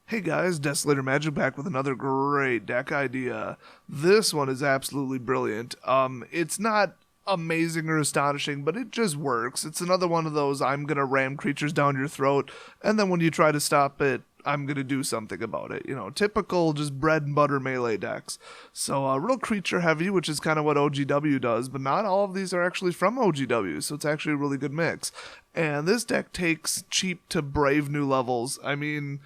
Hey guys, Desolator Magic back with another great deck idea. This one is absolutely brilliant. It's not amazing or astonishing, but it just works. It's another one of those I'm gonna ram creatures down your throat, and then when you try to stop it, I'm gonna do something about it. You know, typical just bread and butter melee decks. So real creature heavy, which is kind of what OGW does, but not all of these are actually from OGW, so it's actually a really good mix. And this deck takes cheap to brave new levels. I mean,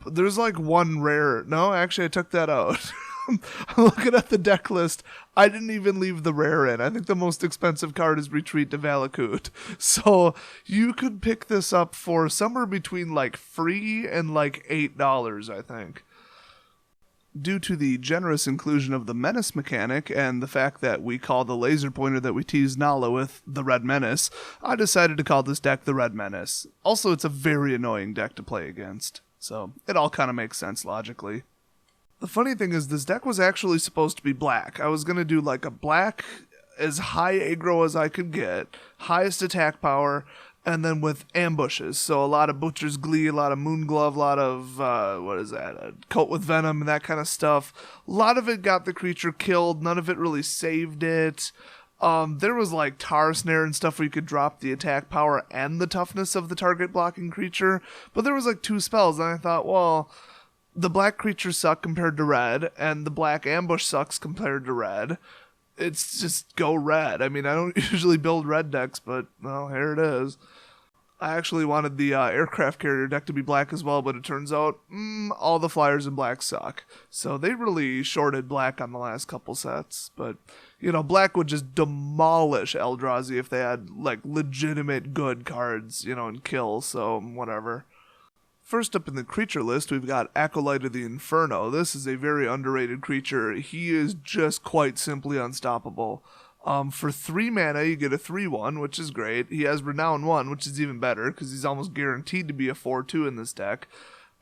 there's like one rare. No, actually, I took that out. I'm looking at the deck list. I didn't even leave the rare in. I think the most expensive card is Retreat to Valakut. So you could pick this up for somewhere between like free and like $8, I think. Due to the generous inclusion of the Menace mechanic and the fact that we call the laser pointer that we tease Nala with the Red Menace, I decided to call this deck the Red Menace. Also, it's a very annoying deck to play against. So it all kind of makes sense logically. The funny thing is this deck was actually supposed to be black. I was going to do like a black as high aggro as I could get, highest attack power, and then with ambushes. So a lot of Butcher's Glee, a lot of Moonglove, a lot of, Coat with Venom and that kind of stuff. A lot of it got the creature killed. None of it really saved it. There was like Tar Snare and stuff where you could drop the attack power and the toughness of the target blocking creature, but there was like two spells, and I thought, well, the black creatures suck compared to red, and the black ambush sucks compared to red. It's just go red. I mean, I don't usually build red decks, but, well, here it is. I actually wanted the aircraft carrier deck to be black as well, but it turns out all the flyers in black suck. So they really shorted black on the last couple sets. But, you know, black would just demolish Eldrazi if they had, like, legitimate good cards, you know, and kill, so whatever. First up in the creature list, we've got Acolyte of the Inferno. This is a very underrated creature. He is just quite simply unstoppable. For 3 mana, you get a 3/1, which is great. He has Renown 1, which is even better, because he's almost guaranteed to be a 4/2 in this deck.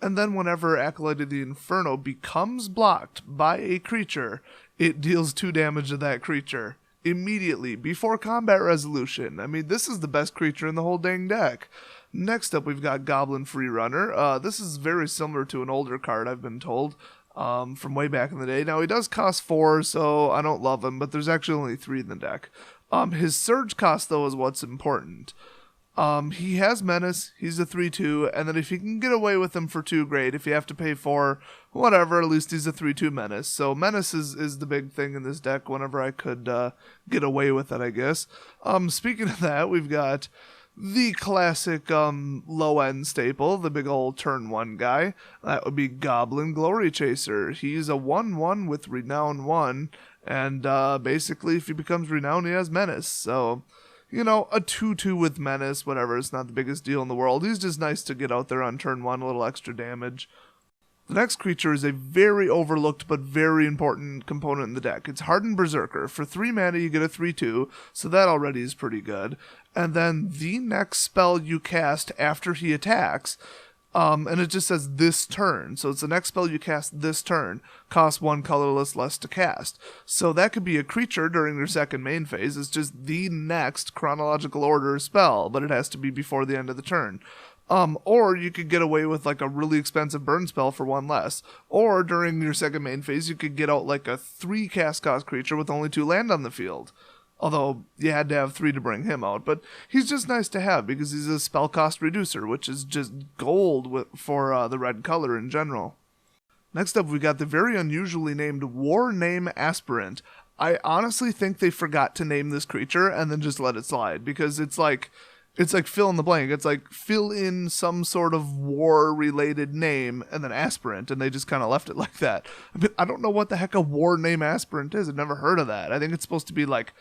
And then whenever Acolyte of the Inferno becomes blocked by a creature, it deals 2 damage to that creature immediately, before combat resolution. I mean, this is the best creature in the whole dang deck. Next up, we've got Goblin Freerunner. This is very similar to an older card, I've been told. From way back in the day. Now, he does cost 4, so I don't love him, but there's actually only 3 in the deck. His surge cost, though, is what's important. He has Menace, he's a 3/2, and then if you can get away with him for 2, great. If you have to pay 4, whatever, at least he's a 3/2 Menace. So Menace is the big thing in this deck whenever I could get away with it, I guess. Speaking of that, we've got the classic low-end staple, the big old turn 1 guy. That would be Goblin Glory Chaser. He's a 1/1 with Renown 1, and basically if he becomes Renown, he has Menace. So, you know, a 2/2 with Menace, whatever, it's not the biggest deal in the world. He's just nice to get out there on turn 1, a little extra damage. The next creature is a very overlooked but very important component in the deck. It's Hardened Berserker. For 3 mana, you get a 3/2, so that already is pretty good. And then the next spell you cast after he attacks, and it just says this turn, so it's the next spell you cast this turn, costs 1 colorless less to cast. So that could be a creature during your second main phase. It's just the next chronological order spell, but it has to be before the end of the turn. Or you could get away with like a really expensive burn spell for 1 less. Or during your second main phase, you could get out like a 3 cast cost creature with only 2 land on the field. Although you had to have 3 to bring him out. But he's just nice to have because he's a spell cost reducer, which is just gold for the red color in general. Next up, we got the very unusually named War Name Aspirant. I honestly think they forgot to name this creature and then just let it slide because it's like fill in the blank. It's like fill in some sort of war-related name and then aspirant, and they just kind of left it like that. I mean, I don't know what the heck a war name aspirant is. I've never heard of that. I think it's supposed to be like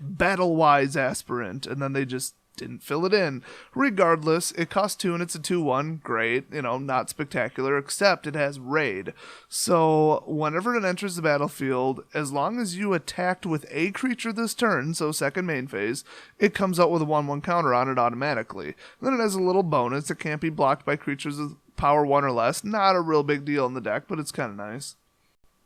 battle-wise aspirant, and then they just didn't fill it in. Regardless, it costs 2 and it's a 2/1. Great, you know, not spectacular, except it has raid. So whenever it enters the battlefield, as long as you attacked with a creature this turn, so second main phase, it comes out with a 1/1 counter on it automatically. And then it has a little bonus. It can't be blocked by creatures with power 1 or less. Not a real big deal in the deck, but it's kind of nice.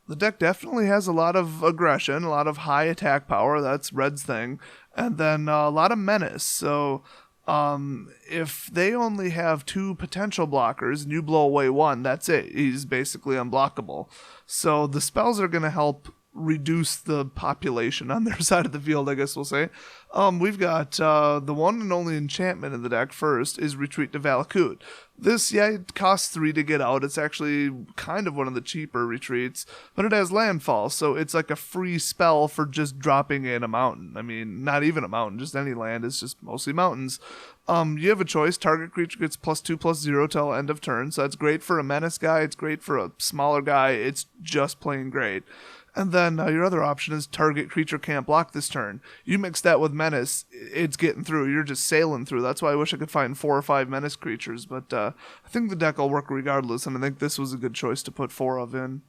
The deck definitely has a lot of aggression, a lot of high attack power. That's Red's thing. And then a lot of menace. So If they only have 2 potential blockers and you blow away 1, that's it. He's basically unblockable. So the spells are going to help reduce the population on their side of the field, I guess we'll say. We've got the one and only enchantment in the deck first is Retreat to Valakut. This, yeah, it costs 3 to get out. It's actually kind of one of the cheaper retreats, but it has landfall, so it's like a free spell for just dropping in a mountain. I mean, not even a mountain, just any land. It's just mostly mountains. You have a choice. Target creature gets +2/+0 till end of turn, so that's great for a Menace guy. It's great for a smaller guy. It's just plain great. And then your other option is target creature can't block this turn. You mix that with Menace, it's getting through. You're just sailing through. That's why I wish I could find 4 or 5 Menace creatures. But I think the deck will work regardless, and I think this was a good choice to put 4 of in.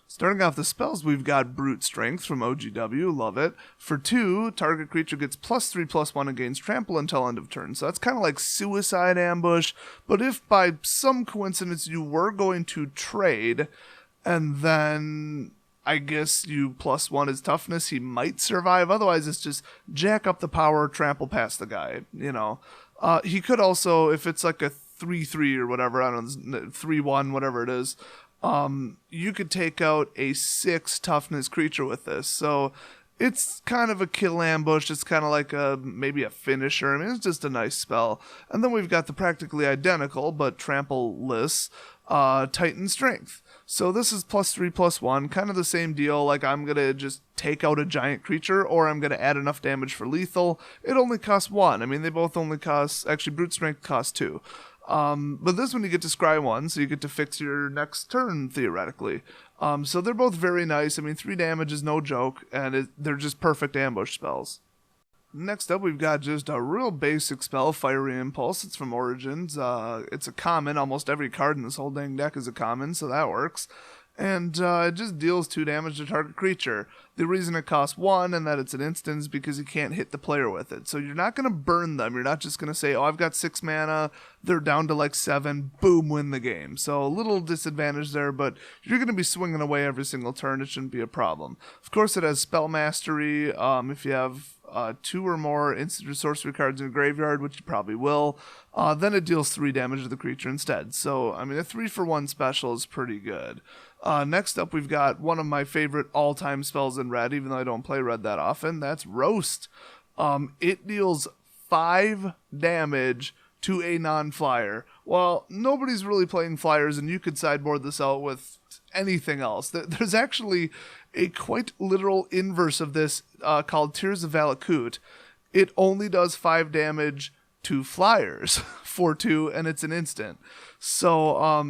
Starting off the spells, we've got Brute Strength from OGW, love it. For 2, target creature gets +3/+1 against trample until end of turn. So that's kind of like Suicide Ambush, but if by some coincidence you were going to trade, and then I guess you +1 is toughness, he might survive. Otherwise, it's just jack up the power, trample past the guy, you know. He could also, if it's like a 3/3 or whatever, I don't know, 3/1, whatever it is, you could take out a 6 toughness creature with this. So it's kind of a kill ambush. It's kind of like maybe a finisher. I mean, it's just a nice spell. And then we've got the practically identical, but trample-less, Titan Strength. So this is +3/+1, kind of the same deal, like I'm going to just take out a giant creature, or I'm going to add enough damage for lethal. It only costs 1. I mean, they both only cost, actually Brute Strength costs 2. But this one you get to scry 1, so you get to fix your next turn, theoretically. So they're both very nice. I mean, 3 damage is no joke, and they're just perfect ambush spells. Next up, we've got just a real basic spell, Fiery Impulse. It's from Origins. It's a common. Almost every card in this whole dang deck is a common, so that works. And it just deals 2 damage to target creature. The reason it costs 1 and that it's an instant is because you can't hit the player with it. So you're not going to burn them. You're not just going to say, oh, I've got 6 mana, they're down to like 7, boom, win the game. So a little disadvantage there, but you're going to be swinging away every single turn. It shouldn't be a problem. Of course, it has Spell Mastery. If you have 2 or more instant or sorcery cards in a graveyard, which you probably will, then it deals 3 damage to the creature instead. So, I mean, a 3-for-1 special is pretty good. Next up, we've got one of my favorite all-time spells in red, even though I don't play red that often. That's Roast. It deals 5 damage to a non-flyer. Well, nobody's really playing flyers, and you could sideboard this out with anything else. There's actually a quite literal inverse of this called Tears of Valakut. It only does 5 damage to flyers for 2, and it's an instant. So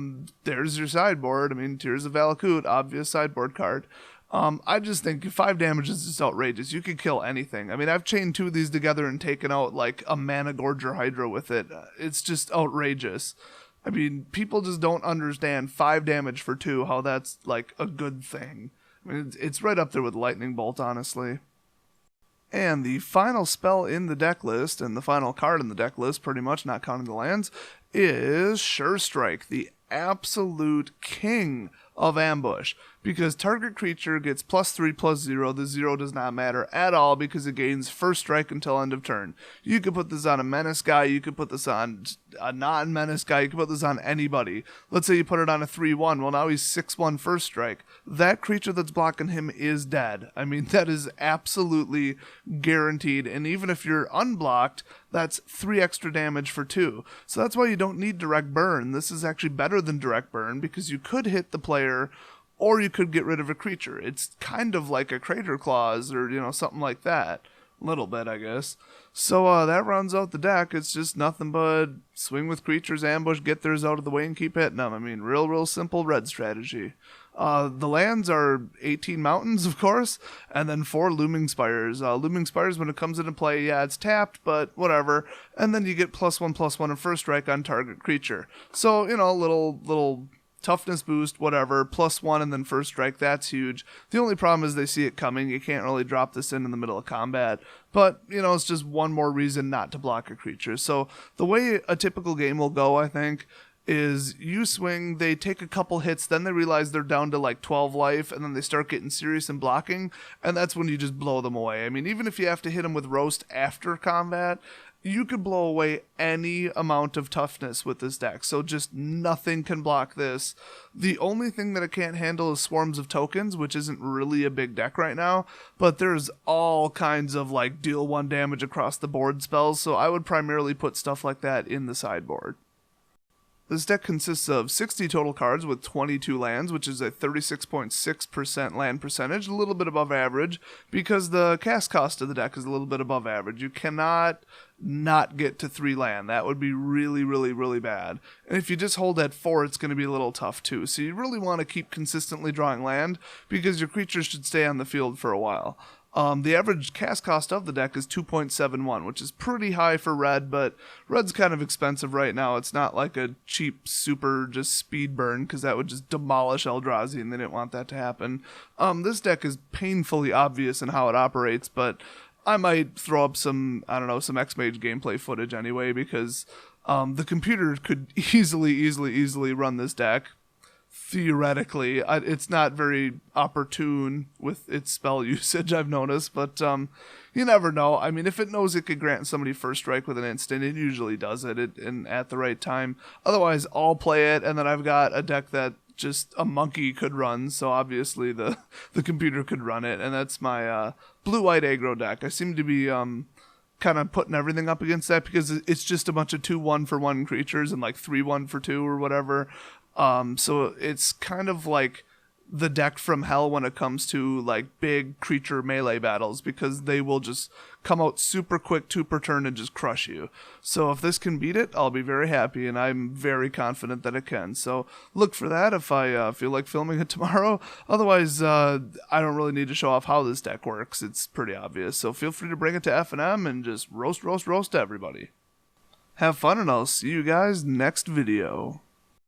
there's your sideboard. I mean, Tears of Valakut, obvious sideboard card. I just think 5 damage is just outrageous. You could kill anything. I mean, I've chained 2 of these together and taken out like a Mana Gorger Hydra with it. It's just outrageous. I mean, people just don't understand 5 damage for 2, how that's like a good thing. I mean, it's right up there with Lightning Bolt, honestly. And the final spell in the deck list, and the final card in the deck list, pretty much, not counting the lands, is Sure Strike, the absolute king of ambush, because target creature gets +3/+0. The 0 does not matter at all because it gains first strike until end of turn. You could put this on a Menace guy, you could put this on a non-Menace guy, you could put this on anybody. Let's say you put it on a 3/1, well now he's 6/1 first strike. That creature that's blocking him is dead. I mean, that is absolutely guaranteed, and even if you're unblocked, that's 3 extra damage for 2. So that's why you don't need direct burn. This is actually better than direct burn because you could hit the player, or you could get rid of a creature. It's kind of like a Crater Claws or, you know, something like that. A little bit, I guess. So that rounds out the deck. It's just nothing but swing with creatures, ambush, get theirs out of the way, and keep hitting them. I mean, real simple red strategy. The lands are 18 mountains, of course, and then 4 Looming Spires. Looming Spires, when it comes into play, yeah, it's tapped, but whatever. And then you get +1/+1 and first strike on target creature. So, you know, little toughness boost, whatever, +1 and then first strike, that's huge. The only problem is they see it coming. You can't really drop this in the middle of combat. But, you know, it's just one more reason not to block a creature. So the way a typical game will go, I think, is you swing, they take a couple hits, then they realize they're down to like 12 life, and then they start getting serious and blocking, and that's when you just blow them away. I mean, even if you have to hit them with Roast after combat, you could blow away any amount of toughness with this deck, so just nothing can block this. The only thing that it can't handle is swarms of tokens, which isn't really a big deck right now, but there's all kinds of like deal 1 damage across the board spells, so I would primarily put stuff like that in the sideboard. This deck consists of 60 total cards with 22 lands, which is a 36.6% land percentage, a little bit above average, because the cast cost of the deck is a little bit above average. You cannot not get to 3 land. That would be really, really, really bad. And if you just hold at 4, it's going to be a little tough too. So you really want to keep consistently drawing land, because your creatures should stay on the field for a while. The average cast cost of the deck is 2.71, which is pretty high for red, but red's kind of expensive right now. It's not like a cheap super just speed burn, because that would just demolish Eldrazi, and they didn't want that to happen. This deck is painfully obvious in how it operates, but I might throw up some, I don't know, some X-Mage gameplay footage anyway, because the computer could easily run this deck. Theoretically, it's not very opportune with its spell usage, I've noticed, but you never know. I mean, if it knows it could grant somebody first strike with an instant, it usually does it and at the right time. Otherwise, I'll play it, and then I've got a deck that just a monkey could run, so obviously the computer could run it, and that's my blue-white aggro deck. I seem to be kind of putting everything up against that, because it's just a bunch of 2/1 for 1 creatures and like 3/1 for 2 or whatever. So it's kind of like the deck from hell when it comes to like big creature melee battles, because they will just come out super quick 2 per turn and just crush you. So if this can beat it, I'll be very happy, and I'm very confident that it can. So look for that if I feel like filming it tomorrow. Otherwise, I don't really need to show off how this deck works. It's pretty obvious. So feel free to bring it to F&M and just roast everybody. Have fun, and I'll see you guys next video.